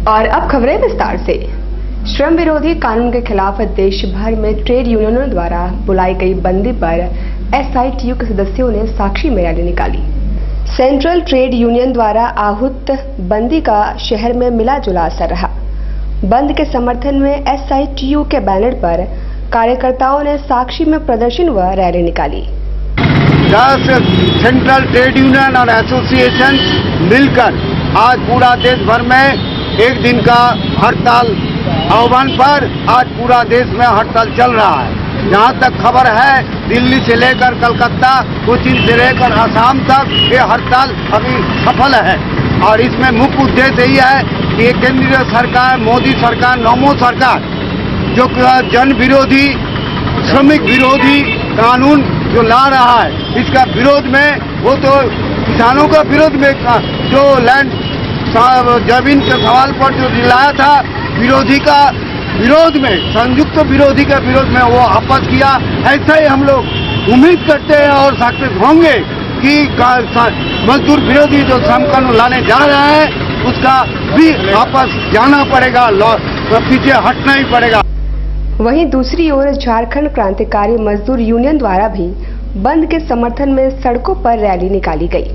और अब खबरें विस्तार से। श्रम विरोधी कानून के खिलाफ देश भर में ट्रेड यूनियनों द्वारा बुलाई गई बंदी पर एसआईटीयू के सदस्यों ने साक्षी में रैली निकाली। सेंट्रल ट्रेड यूनियन द्वारा आहूत बंदी का शहर में मिला जुला असर रहा। बंद के समर्थन में एसआईटीयू के बैनर पर कार्यकर्ताओं ने साक्षी में प्रदर्शन व रैली निकाली। 10 सेंट्रल ट्रेड यूनियन और एसोसिएशन मिलकर आज पूरा देश भर में एक दिन का हड़ताल आह्वान पर आज पूरा देश में हड़ताल चल रहा है। जहाँ तक खबर है, दिल्ली से लेकर कलकत्ता, कोचीन से लेकर असम तक ये हड़ताल अभी सफल है। और इसमें मुख्य उद्देश्य यही है कि ये केंद्रीय सरकार, मोदी सरकार, नमो सरकार जो जन विरोधी, श्रमिक विरोधी कानून जो ला रहा है, इसका विरोध में, वो तो किसानों का विरोध में जो लैंड जमीन के सवाल पर जो दिलाया था, विरोधी का विरोध में, संयुक्त विरोधी के विरोध में वो वापस किया। ऐसा ही हम लोग उम्मीद करते हैं और सक्सेस होंगे कि मजदूर विरोधी जो श्रम कानून लाने जा रहे हैं उसका भी वापस जाना पड़ेगा, पीछे हटना ही पड़ेगा। वहीं दूसरी ओर झारखंड क्रांतिकारी मजदूर यूनियन द्वारा भी बंद के समर्थन में सड़कों पर रैली निकाली गई।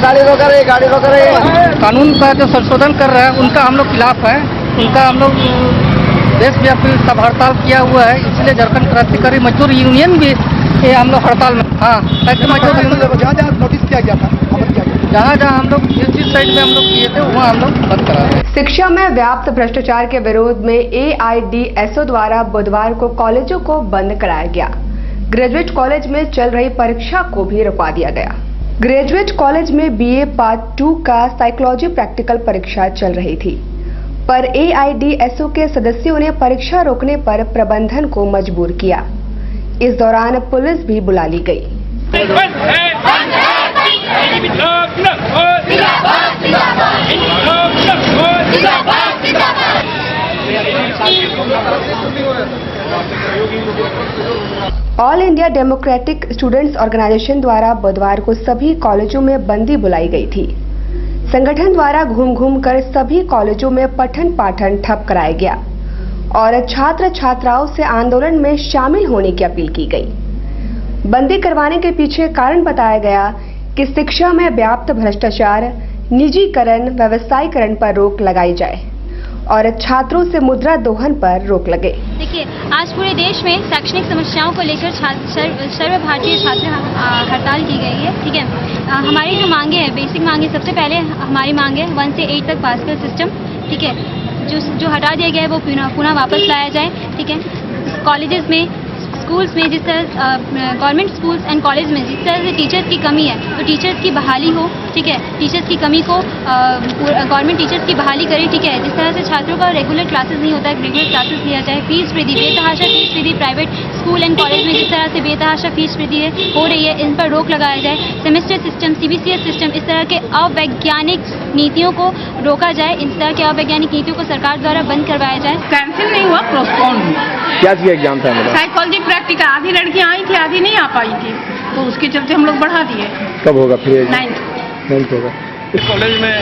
गाड़ी रोक रहे कानून का जो संशोधन कर रहे हैं उनका हम लोग खिलाफ है। उनका हम लोग देशव्यापी सब हड़ताल किया हुआ है। इसलिए झारखंड क्रांतिकारी मजदूर यूनियन भी हम लोग हड़ताल में, मजदूर जहाँ नोटिस किया गया था, जहाँ हम लोग जिस साइड में हम लोग किए थे वहाँ हम लोग बंद करा रहे हैं। शिक्षा में व्याप्त भ्रष्टाचार के विरोध में एआईडीएसओ द्वारा बुधवार को कॉलेजों को बंद कराया गया। ग्रेजुएट कॉलेज में चल रही परीक्षा को भी रुकवा दिया गया। ग्रेजुएट कॉलेज में बीए पार्ट 2 का साइकोलॉजी प्रैक्टिकल परीक्षा चल रही थी, पर एआईडीएसओ के सदस्यों ने परीक्षा रोकने पर प्रबंधन को मजबूर किया। इस दौरान पुलिस भी बुला ली गई। All India Democratic Students Organisation द्वारा बुधवार को सभी कॉलेजों में बंदी बुलाई गई थी। संगठन द्वारा घूम घूम कर सभी कॉलेजों में पठन पाठन ठप कराया गया और छात्र छात्राओं से आंदोलन में शामिल होने की अपील की गई। बंदी करवाने के पीछे कारण बताया गया कि शिक्षा में व्याप्त भ्रष्टाचार, निजीकरण, व्यवसायीकरण पर रोक लगाई जाए और छात्रों से मुद्रा दोहन पर रोक लगे। देखिए, आज पूरे देश में शैक्षणिक समस्याओं को लेकर सर्वभारतीय छात्र हड़ताल की गई है। ठीक है, हमारी जो मांगे हैं, बेसिक मांगे, सबसे पहले हमारी मांग है 1 से 8 तक पास्कल सिस्टम, ठीक है, जो हटा दिया गया है वो पुनः वापस लाया जाए। ठीक है, कॉलेजेस में, स्कूल्स में, जिस तरह गवर्नमेंट स्कूल्स एंड कॉलेज में जिस तरह से टीचर्स की कमी है, तो टीचर्स की बहाली हो। ठीक है, टीचर्स की कमी को गवर्नमेंट टीचर्स की बहाली करे। ठीक है, जिस तरह से छात्रों का रेगुलर क्लासेस नहीं होता है, रेगुलर क्लासेस लिया जाए। फीस वृद्धि, बेतहाशा फीस वृद्धि प्राइवेट स्कूल एंड कॉलेज में जिस तरह से बेतहाशा फीस वृद्धि हो रही है, इन पर रोक लगाया जाए। सेमेस्टर सिस्टम, सीबीसीएस सिस्टम, इस तरह के अवैज्ञानिक नीतियों को रोका जाए। इस तरह के अवैज्ञानिक नीतियों को सरकार द्वारा बंद करवाया जाए। कैंसिल नहीं हुआ, पोस्टपोन हुआ। क्या चीज एग्जाम था? साइकोलॉजी प्रैक्टिकल, आधी लड़कियां आई थी, आधी नहीं आ पाई थी, तो उसके चलते हम लोग बढ़ा दिए। कब होगा फिर? 9th होगा। इस कॉलेज में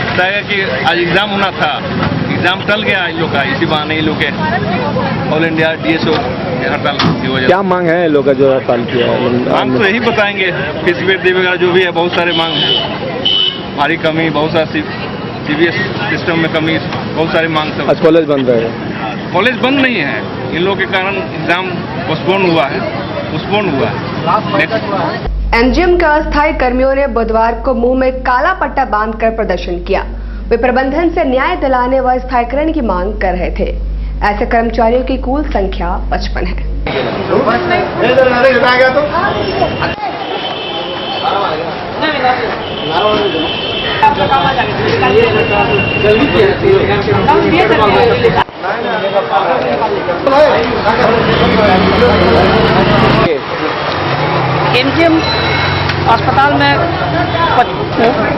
बताया कि आज एग्जाम होना था, एग्जाम टल गया इन लोग का, इसी बहाने इन लोग के ऑल इंडिया डीएसओ की हड़ताल की वजह। क्या मांग है लोग का जो हड़ताल किया है? मांग तो यही बताएंगे, फीस वृद्धि वगैरह जो भी है, बहुत सारे मांग है, भारी कमी, बहुत सारा सीबीएस सिस्टम में कमी, बहुत सारे मांग सब। आज कॉलेज बंद है? कॉलेज बंद नहीं है, इन लोगों के कारण एग्जाम पोस्टपोन हुआ है। एमजीएम के अस्थायी कर्मियों ने बुधवार को मुंह में काला पट्टा बांधकर प्रदर्शन किया। वे प्रबंधन से न्याय दिलाने व स्थायीकरण की मांग कर रहे थे। ऐसे कर्मचारियों की कुल संख्या 55 है। एमजीएम अस्पताल में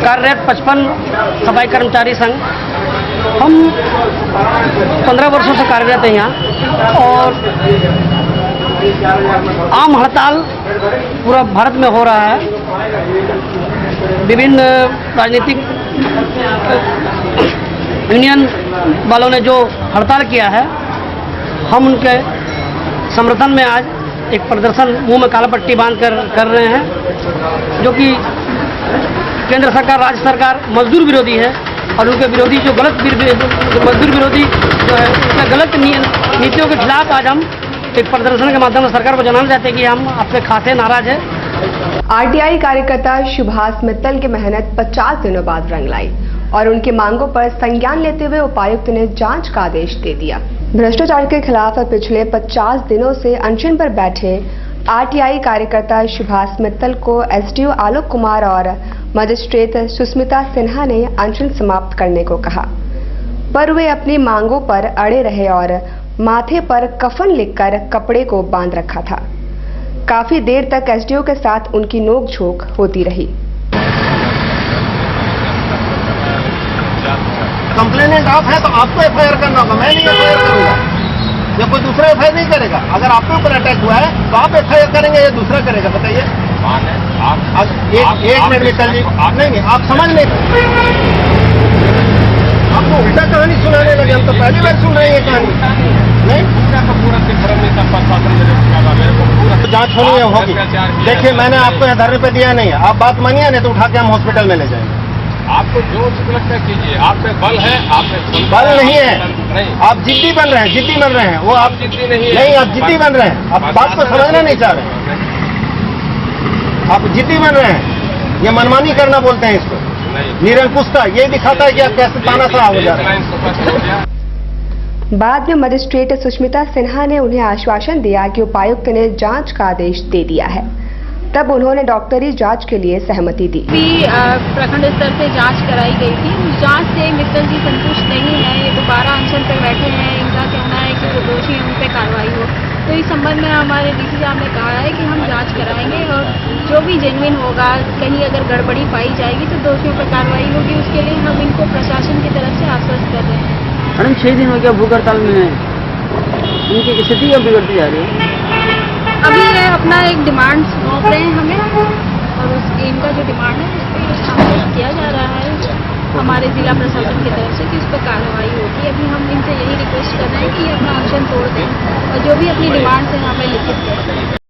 कार्यरत 55 सफाई कर्मचारी संघ, हम 15 वर्षों से कार्यरत हैं यहाँ और आम हड़ताल पूरा भारत में हो रहा है। विभिन्न राजनीतिक यूनियन वालों ने जो हड़ताल किया है, हम उनके समर्थन में आज एक प्रदर्शन मुंह में काला पट्टी बांध कर रहे हैं, जो कि केंद्र सरकार, राज्य सरकार मजदूर विरोधी है और उनके विरोधी जो मजदूर विरोधी जो है उसके गलत नीतियों के खिलाफ आज हम एक प्रदर्शन के माध्यम से सरकार को जनाना चाहते हैं कि हम आपसे खासे नाराज हैं। आरटीआई कार्यकर्ता सुभाष मित्तल की मेहनत 50 दिनों बाद रंग लाई और उनकी मांगों पर संज्ञान लेते हुए उपायुक्त ने जांच का आदेश दे दिया। भ्रष्टाचार के खिलाफ पिछले 50 दिनों से अनशन पर बैठे आरटीआई कार्यकर्ता सुभाष मित्तल को एसडीओ आलोक कुमार और मजिस्ट्रेट सुष्मिता सिन्हा ने अनशन समाप्त करने को कहा, पर वे अपनी मांगों पर अड़े रहे और माथे पर कफन लिखकर कपड़े को बांध रखा था। काफी देर तक एसडीओ के साथ उनकी नोकझोंक होती रही। कंप्लेनेंट आप हैं तो आपको एफआईआर करना होगा, मैं नहीं एफआईआर करूंगा या कोई दूसरा एफआईआर नहीं करेगा। अगर आपके ऊपर अटैक हुआ है तो आप एफआईआर करेंगे या दूसरा करेगा, बताइए। एक मिनट विठल जी, नहीं आप समझ नहीं, आपको उल्टा कहानी सुनाने लगे, हम तो पहली बार सुन रहे हैं ये कहानी। नहीं जांच होनी होगी। देखिए मैंने आपको यहाँ धरने पे दिया नहीं है, आप बात मानिए नहीं तो उठा के हम हॉस्पिटल में ले जाएंगे। आपको जो लगता कीजिए, आप पे बल है, आप पे बल नहीं है, आप जिद्दी बन रहे हैं, जिद्दी बन रहे हैं। वो आप जिद्दी नहीं है, नहीं आप जिद्दी बन रहे हैं, आप बात को समझना नहीं चाह रहे हैं, आप जिद्दी बन रहे हैं। ये मनमानी करना बोलते हैं इसको, निरंकुशता। ये दिखाता है कि आप कैसे तानाशाह हो जा रहे हैं। बाद में मजिस्ट्रेट सुष्मिता सिन्हा ने उन्हें आश्वासन दिया कि उपायुक्त ने जांच का आदेश दे दिया है। तब उन्होंने डॉक्टरी जांच के लिए सहमति दी। प्रखंड स्तर से जांच कराई गई थी, उस जांच से मित्तल जी संतुष्ट नहीं है, ये दोबारा अनशन पर बैठे हैं। इनका कहना है कि जो दोषी है उन पर कार्रवाई हो। तो इस संबंध में हमारे डीसी साहब ने कहा है कि हम जांच कराएंगे और जो भी जेन्युइन होगा, कहीं अगर गड़बड़ी पाई जाएगी तो दोषियों पर कार्रवाई होगी। उसके लिए हम इनको प्रशासन की तरफ से आश्वस्त कर रहे हैं। मैडम 6 दिन हो गया भूख हड़ताल में है, इनकी स्थिति अब बिगड़ती जा रही है। अभी ये अपना एक डिमांड सौंप रहे हैं हमें और इनका जो डिमांड है उस पर शामिल किया जा रहा है हमारे जिला प्रशासन की तरफ से कि उस पर कार्रवाई होगी। अभी हम इनसे यही रिक्वेस्ट कर रहे हैं कि ये अपना अनशन तोड़ दें और जो भी अपनी डिमांड्स हैं हमें लिखित करें।